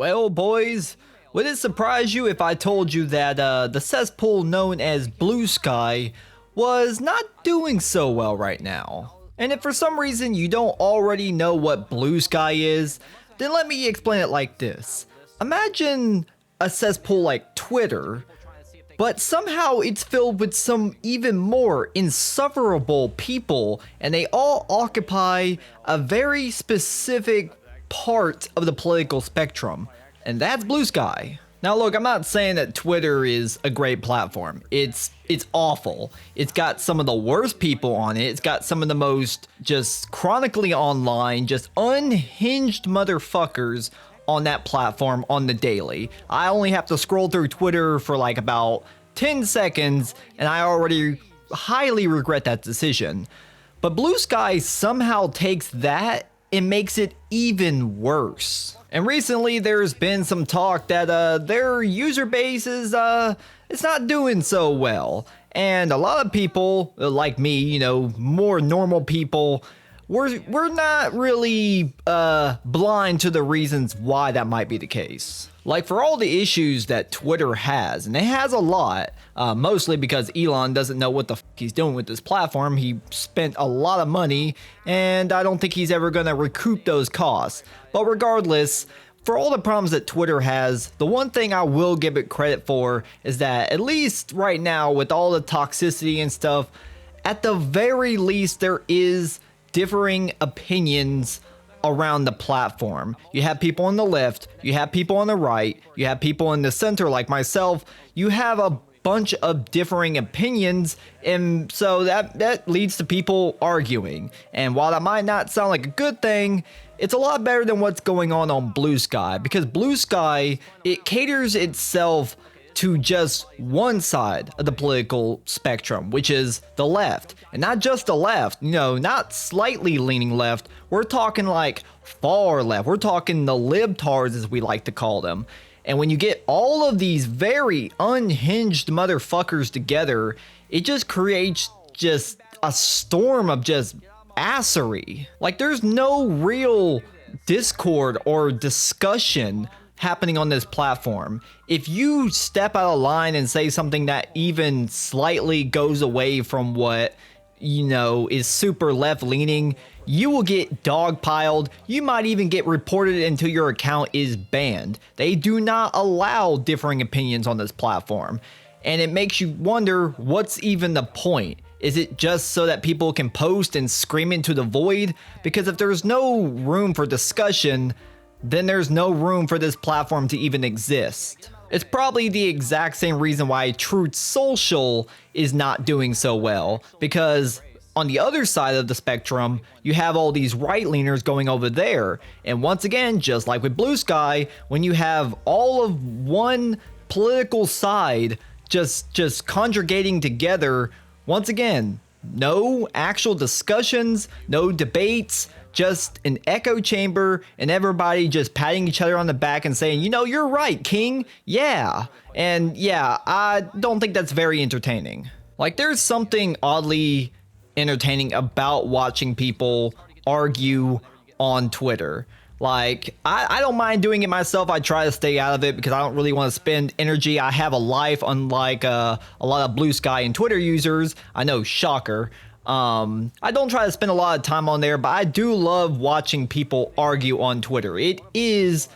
Well, boys, would it surprise you if I told you that the cesspool known as Bluesky was not doing so well right now? And if for some reason you don't already know what Bluesky is, then let me explain it like this. Imagine a cesspool like Twitter, but somehow it's filled with some even more insufferable people, and they all occupy a very specific part of the political spectrum, and that's Bluesky. Now look, I'm not saying that Twitter is a great platform. It's awful. It's got some of the worst people on it. It's got some of the most just chronically online, just unhinged motherfuckers on that platform on the daily. I only have to scroll through Twitter for like about 10 seconds and I already highly regret that decision. But Bluesky somehow takes that and makes it even worse. And recently there's been some talk that their user base is it's not doing so well. And a lot of people like me, you know, more normal people, we're not really blind to the reasons why that might be the case. Like for all the issues that Twitter has, and it has a lot, mostly because Elon doesn't know what the f he's doing with this platform. He spent a lot of money, and I don't think he's ever gonna recoup those costs. But regardless, for all the problems that Twitter has, the one thing I will give it credit for is that at least right now, with all the toxicity and stuff, at the very least there is differing opinions around the platform. You have people on the left, you have people on the right, you have people in the center like myself. You have a bunch of differing opinions, and so that leads to people arguing. And while that might not sound like a good thing, it's a lot better than what's going on Bluesky, because Bluesky, it caters itself to just one side of the political spectrum, which is the left. And not just the left, you know, not slightly leaning left. We're talking like far left. We're talking the libtards, as we like to call them. And when you get all of these very unhinged motherfuckers together, it just creates just a storm of just assery. Like there's no real discord or discussion happening on this platform. If you step out of line and say something that even slightly goes away from what, you know, is super left leaning, you will get dogpiled. You might even get reported until your account is banned. They do not allow differing opinions on this platform. And it makes you wonder, what's even the point? Is it just so that people can post and scream into the void? Because if there's no room for discussion, then there's no room for this platform to even exist. It's probably the exact same reason why Truth Social is not doing so well, because on the other side of the spectrum, you have all these right-leaners going over there. And once again, just like with Bluesky, when you have all of one political side just congregating together, once again, no actual discussions, no debates, just an echo chamber and everybody just patting each other on the back and saying, you know, you're right, King. Yeah. And yeah, I don't think that's very entertaining. Like there's something oddly entertaining about watching people argue on Twitter. Like, I don't mind doing it myself. I try to stay out of it because I don't really want to spend energy. I have a life, unlike a lot of Bluesky and Twitter users. I know, shocker. I don't try to spend a lot of time on there, but I do love watching people argue on Twitter. It is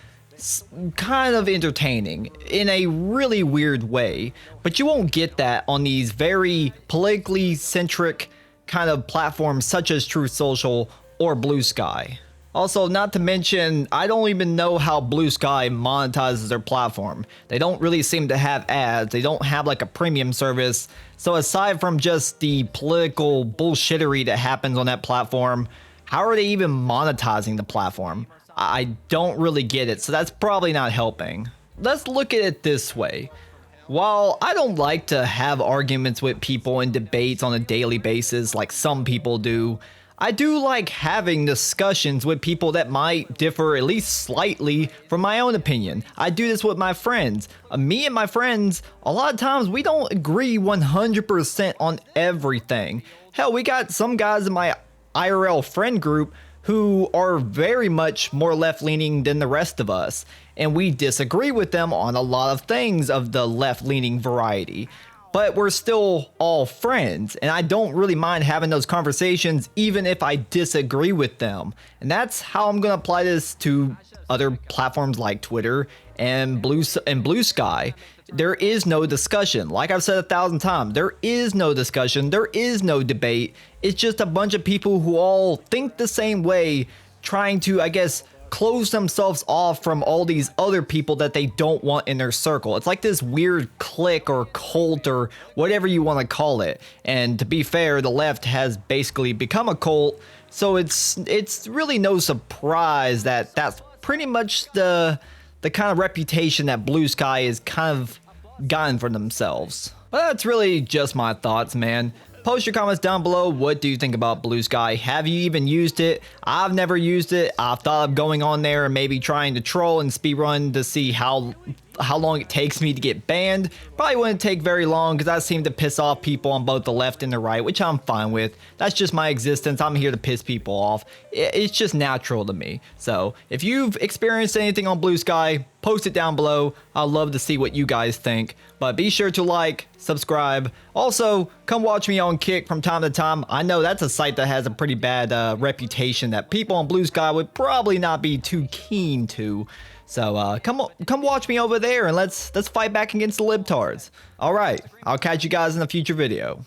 kind of entertaining in a really weird way, but you won't get that on these very politically centric kind of platforms such as Truth Social or Bluesky. Also, not to mention, I don't even know how Bluesky monetizes their platform. They don't really seem to have ads. They don't have like a premium service. So aside from just the political bullshittery that happens on that platform, how are they even monetizing the platform? I don't really get it. So that's probably not helping. Let's look at it this way. While I don't like to have arguments with people and debates on a daily basis like some people do, I do like having discussions with people that might differ at least slightly from my own opinion. I do this with my friends. Me and my friends, a lot of times we don't agree 100% on everything. Hell, we got some guys in my IRL friend group who are very much more left-leaning than the rest of us. and we disagree with them on a lot of things of the left-leaning variety. But we're still all friends, and I don't really mind having those conversations even if I disagree with them. And that's how I'm gonna apply this to other platforms like Twitter and Bluesky. There is no discussion. Like I've said 1,000 times, there is no discussion, there is no debate. It's just a bunch of people who all think the same way, trying to, I guess, close themselves off from all these other people that they don't want in their circle. It's like this weird clique or cult or whatever you want to call it. And to be fair, the left has basically become a cult, so it's really no surprise that that's pretty much the kind of reputation that Bluesky is kind of gotten for themselves. But that's really just my thoughts, man. Post your comments down below. What do you think about Bluesky? Have you even used it? I've never used it. I've thought of going on there and maybe trying to troll and speedrun to see how long it takes me to get banned. Probably wouldn't take very long because I seem to piss off people on both the left and the right, which I'm fine with. That's just my existence. I'm here to piss people off. It's just natural to me. So if you've experienced anything on Bluesky, post it down below. I'd love to see what you guys think. But be sure to like, subscribe. Also, come watch me on Kick from time to time. I know that's a site that has a pretty bad reputation that people on Bluesky would probably not be too keen to. So come watch me over there and let's fight back against the libtards. All right, I'll catch you guys in a future video.